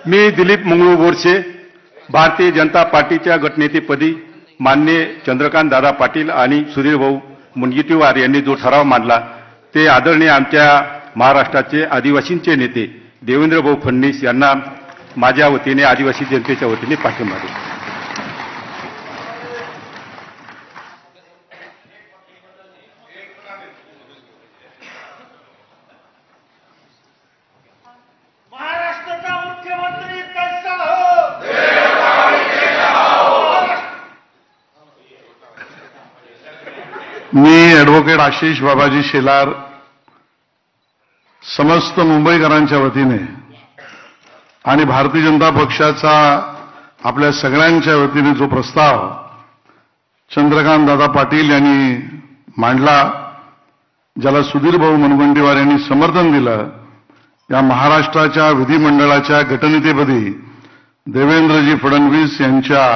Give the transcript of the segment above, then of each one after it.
मी दिलीप मंगळू बोरसे भारतीय जनता पार्टीच्या गटनेतेपदी माननीय चंद्रकांत दादा पाटील आणि सुधीर भाऊ मुनगंटीवार यांनी जो ठराव मांडला ते आदरणीय आमच्या महाराष्ट्राचे आदिवासींचे नेते देवेंद्र भाऊ फडणवीस यांना माझ्या वतीने आदिवासी जनतेच्या वतीने पाठिंबा देतो। महाराष्ट्राचा मुख्यमंत्री कैसा हो? मी ॲडव्होकेट आशिष बाबाजी शेलार समस्त मुंबईकरांच्या वतीने आणि भारतीय जनता पक्षाचा आपल्या सगळ्यांच्या वतीने जो प्रस्ताव चंद्रकांत दादा पाटील यांनी मांडला, ज्याला सुधीर भाऊ मुनगंटीवार यांनी समर्थन दिलं, या महाराष्ट्राच्या विधिमंडळाच्या गटनेतेपदी देवेंद्रजी फडणवीस यांच्या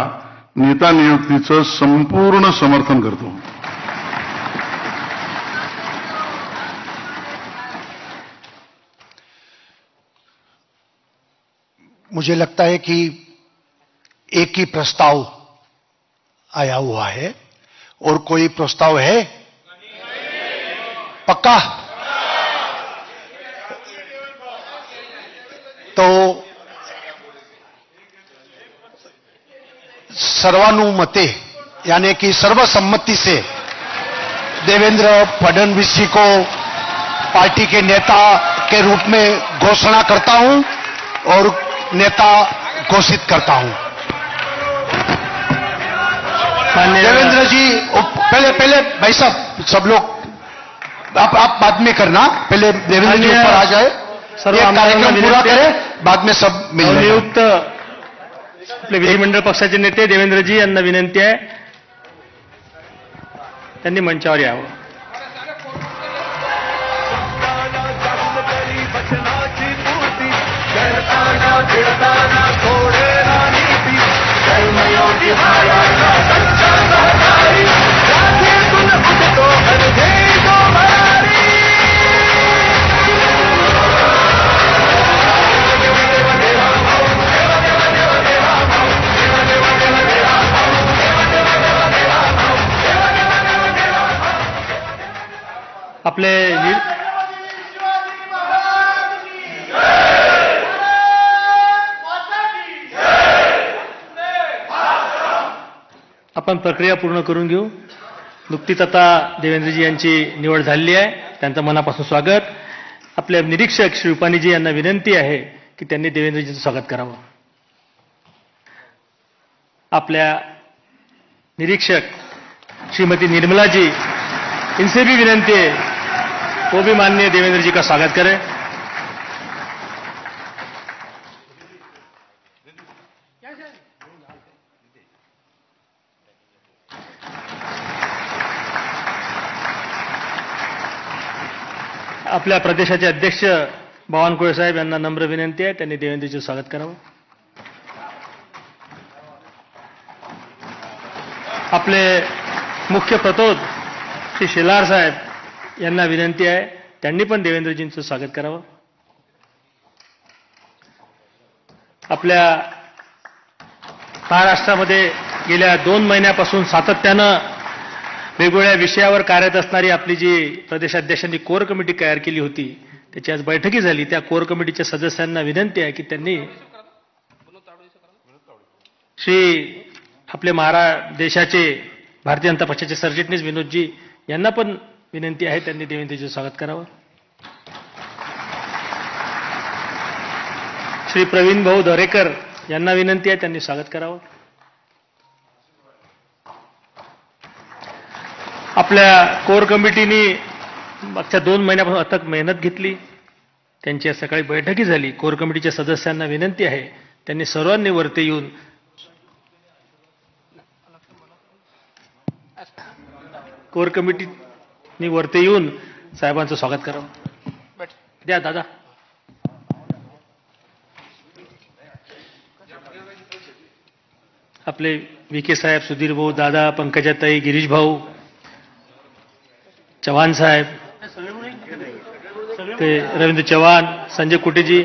नेता नियुक्तीचं संपूर्ण समर्थन करतो। मुझे लगता है कि एक ही प्रस्ताव आया हुआ है और कोई प्रस्ताव है? पक्का? तो सर्वानुमते यानी कि सर्वसम्मति से देवेंद्र फडणवीस जी को पार्टी के नेता के रूप में घोषणा करता हूं और नेता घोषित करता हूं। देवेंद्र जी पहले भाई साहब सब लोग आप बाद में करना, पहले देवेंद्र जी ऊपर आ जाए, कार्यक्रम पूरा करें, बाद में सब मिल नियुक्त आपले विधिमंडळ पक्षाचे नेते देवेंद्रजी यांना विनंती आहे त्यांनी मंचावर यावं। आपले आपण प्रक्रिया पूर्ण करून घेऊ। नुकतीच आता देवेंद्रजी यांची निवड झालेली आहे, त्यांचं मनापासून स्वागत। आपले निरीक्षक श्री रुपानीजी यांना विनंती आहे की त्यांनी देवेंद्रजींचं स्वागत करावं। आपल्या निरीक्षक श्रीमती निर्मलाजी इनसे भी विनंती है वो भी माननीय देवेंद्र जी का स्वागत करें। आपल्या प्रदेशाचे अध्यक्ष बावनकुळे साहेब यांना नम्र विनंती आहे त्यांनी देवेंद्रजींचं स्वागत करावं। आपले मुख्य प्रतोद श्री शेलार साहेब यांना विनंती आहे त्यांनी पण देवेंद्रजींचं स्वागत करावं। आपल्या महाराष्ट्रामध्ये गेल्या 2 महिन्यापासून सातत्यानं वेगवेगळ्या विषयावर कार्यरत असणारी आपली जी प्रदेशाध्यक्षांनी कोर कमिटी तयार केली होती त्याची आज बैठकी झाली। त्या कोर कमिटीच्या सदस्यांना विनंती आहे की त्यांनी श्री आपले देशाचे भारतीय जनता पक्षाचे सरचिटणीस विनोदजी यांना पण विनंती आहे त्यांनी देवेंद्रजींचं स्वागत करावं। श्री प्रवीण भाऊ दरेकर यांना विनंती आहे त्यांनी स्वागत करावं। आपल्या कोर कमिटीने मागच्या 2 महिन्यापासून अथक मेहनत घेतली, त्यांची आज सकाळी बैठकी झाली। कोर कमिटीच्या सदस्यांना विनंती आहे त्यांनी सर्वांनी वरती येऊन कोर कमिटीने वरती येऊन साहेबांचं स्वागत करावं। द्या दादा। आपले विखे साहेब, सुधीर भाऊ, दादा, पंकजाताई, गिरीश भाऊ, चव्हाण साहेब, ते रवींद्र चव्हाण, संजय कुटेजी,